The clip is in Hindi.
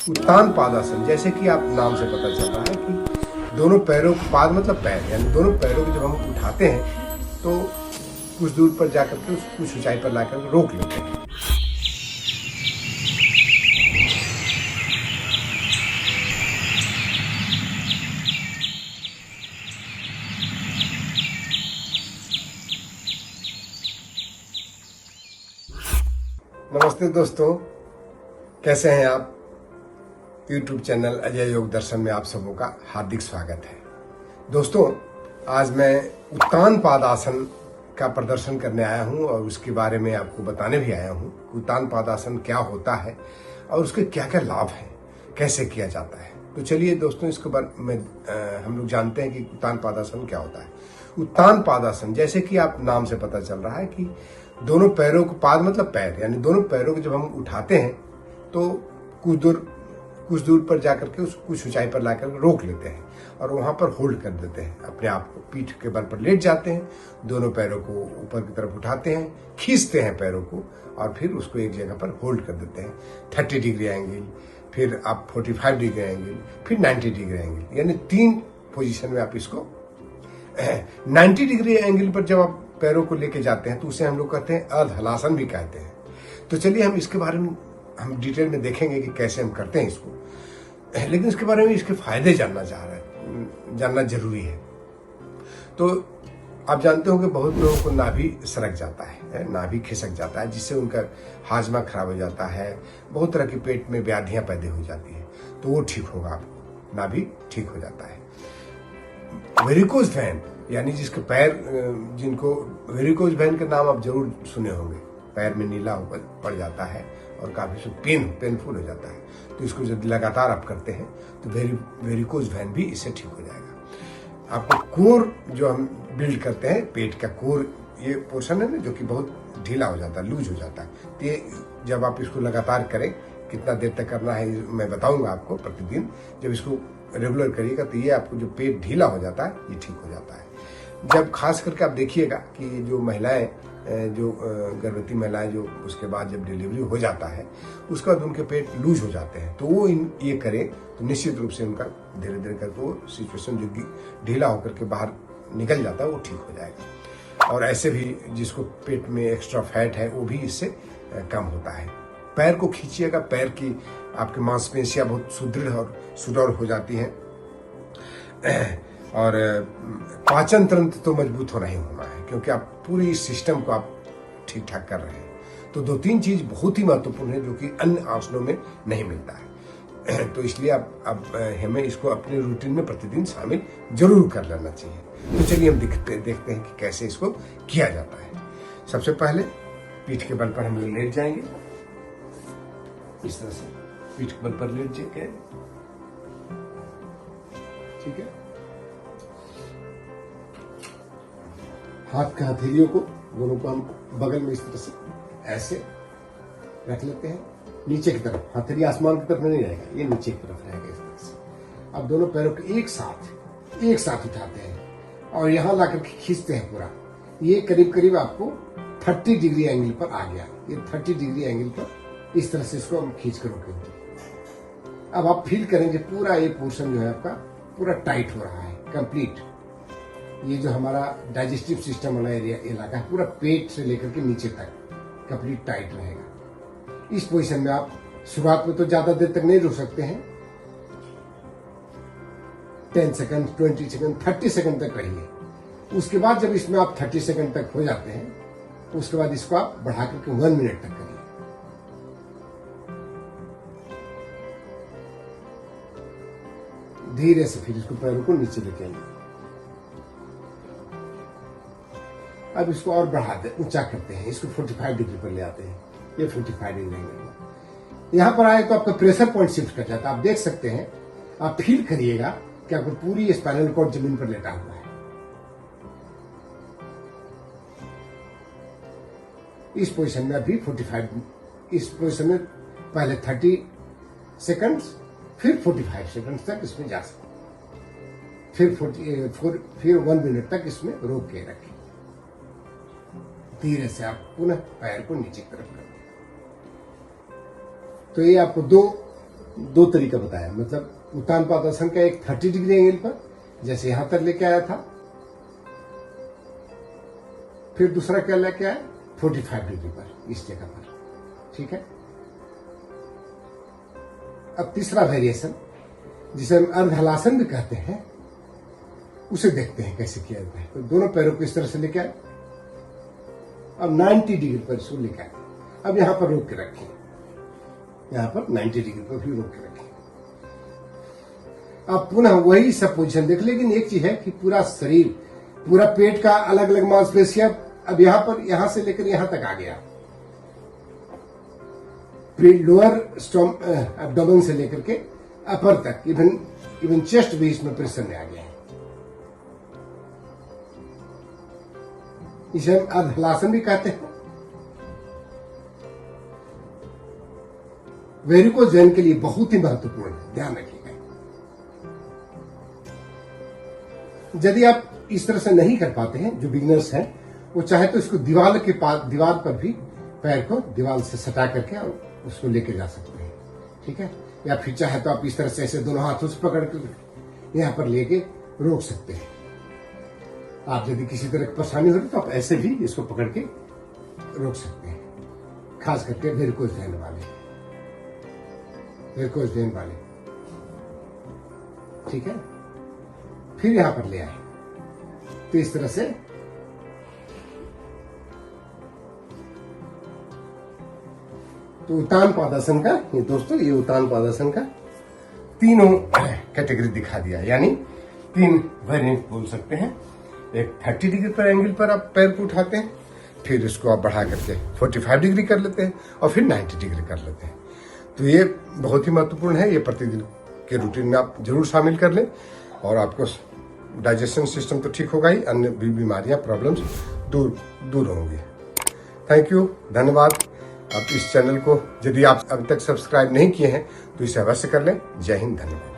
उत्तान पादासन, जैसे कि आप नाम से पता चल रहा है कि दोनों पैरों को, पाद मतलब पैर, यानी दोनों पैरों को जब हम उठाते हैं तो कुछ दूर पर जाकर के उसको कुछ ऊंचाई पर लाकर रोक लेते हैं। नमस्ते दोस्तों, कैसे हैं आप? YouTube चैनल अजय योग दर्शन में आप सबों का हार्दिक स्वागत है। दोस्तों, आज मैं उत्तान पादासन का प्रदर्शन करने आया हूं और उसके बारे में आपको बताने भी आया हूं। उत्तान पादासन क्या होता है और उसके क्या क्या लाभ हैं, कैसे किया जाता है। तो चलिए दोस्तों, इसके बारे में हम लोग जानते हैं कि उत्तान पादासन क्या होता है। उत्तान पादासन, जैसे कि आप नाम से पता चल रहा है कि दोनों पैरों को, पाद मतलब पैर, यानी दोनों पैरों को जब हम उठाते हैं तो कुछ दूर पर जाकर के उसको कुछ ऊंचाई पर लाकर रोक लेते हैं और वहां पर होल्ड कर देते हैं अपने आप को। पीठ के बल पर लेट जाते हैं, दोनों पैरों को ऊपर की तरफ उठाते हैं, खींचते हैं पैरों को और फिर उसको एक जगह पर होल्ड कर देते हैं। 30 डिग्री एंगल, फिर आप 45 डिग्री एंगल, फिर 90 डिग्री एंगल, यानी 3 पोजीशन में आप इसको 90 डिग्री एंगल पर जब आप पैरों को लेके जाते हैं तो उसे हम लोग कहते हैं अर्ध हलासन भी कहते हैं। तो चलिए हम इसके बारे में हम डिटेल में देखेंगे कि कैसे हम करते हैं इसको, लेकिन इसके बारे में इसके फायदे जानना जरूरी है। तो आप जानते हो कि बहुत लोगों को नाभि सरक जाता है, नाभि खिसक जाता है, जिससे उनका हाजमा खराब हो जाता है, बहुत तरह की पेट में व्याधियां पैदा हो जाती है, तो वो ठीक होगा, आपको नाभि ठीक हो जाता है। वेरिकोज वेन, यानी जिसके पैर, जिनको वेरिकोज वेन का नाम आप जरूर सुने होंगे, पैर में नीला पड़ जाता है और काफी पेनफुल हो जाता है, तो इसको जब लगातार आप करते हैं तो वेरिकोज वेन भी इससे ठीक हो जाएगा। आपको कोर जो हम बिल्ड करते हैं, पेट का कोर, ये पोर्शन है ना जो कि बहुत ढीला हो जाता है, लूज हो जाता है, तो ये जब आप इसको लगातार करें, कितना देर तक करना है मैं बताऊंगा आपको प्रतिदिन। जब इसको रेगुलर करिएगा तो ये आपको जो पेट ढीला हो जाता है ये ठीक हो जाता है। जब खास करके आप देखिएगा कि जो महिलाएं, जो गर्भवती महिलाएं, जो उसके बाद जब डिलीवरी हो जाता है उसके बाद उनके पेट लूज हो जाते हैं, तो वो ये करें तो निश्चित रूप से उनका धीरे धीरे करके वो सिचुएशन जो ढीला होकर के बाहर निकल जाता है वो ठीक हो जाएगा। और ऐसे भी जिसको पेट में एक्स्ट्रा फैट है वो भी इससे कम होता है। पैर को खींचिएगा, पैर की आपकी मांसपेशियां बहुत सुदृढ़ और सुडौल हो जाती हैं और पाचन तंत्र तो मजबूत होना ही होना है, क्योंकि आप पूरी सिस्टम को आप ठीक ठाक कर रहे हैं। तो 2-3 चीज बहुत ही महत्वपूर्ण है जो कि अन्य आसनों में नहीं मिलता है। तो इसलिए आप हमें इसको अपने रूटीन में प्रतिदिन शामिल जरूर कर लेना चाहिए। तो चलिए हम देखते हैं कि कैसे इसको किया जाता है। सबसे पहले पीठ के बल पर हम लेट जाएंगे, इस तरह से पीठ के बल पर लेट जाएंगे, ठीक है। हाथ के हथेलियों को दोनों को हम बगल में इस तरह से ऐसे रख लेते हैं, नीचे की तरफ। हथेली आसमान की तरफ नहीं रहेगा, ये नीचे की तरफ रहेगा, इस तरह से। अब दोनों पैरों को एक साथ उठाते हैं और यहां लाकर के खींचते हैं पूरा। ये करीब करीब आपको 30 डिग्री एंगल पर आ गया। ये 30 डिग्री एंगल पर इस तरह से इसको हम खींच कर रोकेंगे। अब आप फील करेंगे पूरा ये पोर्शन जो है आपका पूरा टाइट हो रहा है, कंप्लीट। ये जो हमारा डाइजेस्टिव सिस्टम वाला इलाका है पूरा पेट से लेकर के नीचे तक कंप्लीट टाइट रहेगा। इस पोजीशन में आप शुरुआत में तो ज्यादा देर तक नहीं रुक सकते हैं, 10 सेकंड, 20 सेकंड, 30 सेकंड तक रहिए। उसके बाद जब इसमें आप 30 सेकंड तक हो जाते हैं तो उसके बाद इसको आप बढ़ा करके 1 मिनट तक करिए। धीरे से फिर इसको पैरों को नीचे लेके आइए। अब इसको और बढ़ाते, ऊंचा करते हैं, इसको 45 डिग्री पर ले आते हैं। ये 45 डिग्री एंगल यहां पर आए तो आपका प्रेशर पॉइंट शिफ्ट कर जाता है। आप देख सकते हैं, आप फील करिएगा कि आपको पूरी स्पाइनल कॉर्ड जमीन पर लेटा हुआ है। इस पोजीशन में अभी 45, इस पोजीशन में पहले 30 सेकंड्स, फिर 45 सेकंड्स तक इसमें जा सकते, फिर 1 मिनट तक इसमें रोक के रखें। धीरे से आप पुनः पैर को नीचे की तरफ करते हैं। तो ये आपको 2 दो तरीका बताया, मतलब उत्तान पादासन का एक 30 डिग्री एंगल पर, जैसे यहां तक लेके आया था, फिर दूसरा क्या लेके आया 45 डिग्री पर इस जगह पर, ठीक है। अब तीसरा वेरिएशन जिसे हम अर्ध हलासन भी कहते हैं, उसे देखते हैं कैसे किया जाता है। तो दोनों पैरों को इस तरह से लेके आए, अब 90 डिग्री पर इसको लेके आए। अब यहां पर रोक के रखें, यहां पर 90 डिग्री पर भी रोक के रखें। अब पुनः वही सब पोजीशन देख, लेकिन एक चीज है कि पूरा शरीर, पूरा पेट का अलग अलग मांसपेशियां अब यहां पर, यहां से लेकर यहां तक आ गया। लोअर एब्डोमेन से लेकर के अपर तक, इवन चेस्ट भी इसमें प्रेशर में आ गया है। इसे हम अर्धहलासन भी कहते हैं। वेरिकोज वेन के लिए बहुत ही महत्वपूर्ण है, ध्यान रखिएगा। यदि आप इस तरह से नहीं कर पाते हैं, जो बिगिनर्स हैं, वो चाहे तो इसको दीवार के पास, दीवार पर भी पैर को दीवार से सटा करके और उसको लेके जा सकते हैं, ठीक है। या फिर चाहे तो आप इस तरह से ऐसे दोनों हाथों से पकड़ कर यहां पर लेके रोक सकते हैं। आप यदि किसी तरह की परेशानी हो रही तो आप ऐसे भी इसको पकड़ के रोक सकते हैं, खास करके वेरिकोज वेन वाले, ठीक है। फिर यहां पर ले आए, तो इस तरह से तो उत्तान पादासन का, ये दोस्तों, ये उत्तान पादासन का तीनों कैटेगरी दिखा दिया, यानी 3 वेरिएंट बोल सकते हैं। एक 30 डिग्री पर एंगल पर आप पैर को उठाते हैं, फिर इसको आप बढ़ा करके 45 डिग्री कर लेते हैं, और फिर 90 डिग्री कर लेते हैं। तो ये बहुत ही महत्वपूर्ण है, ये प्रतिदिन के रूटीन में आप जरूर शामिल कर लें, और आपको डाइजेशन सिस्टम तो ठीक होगा ही, अन्य भी बीमारियां, प्रॉब्लम्स दूर होंगी। थैंक यू, धन्यवाद। आप इस चैनल को यदि आप अभी तक सब्सक्राइब नहीं किए हैं तो इसे अवश्य कर लें। जय हिंद, धन्यवाद।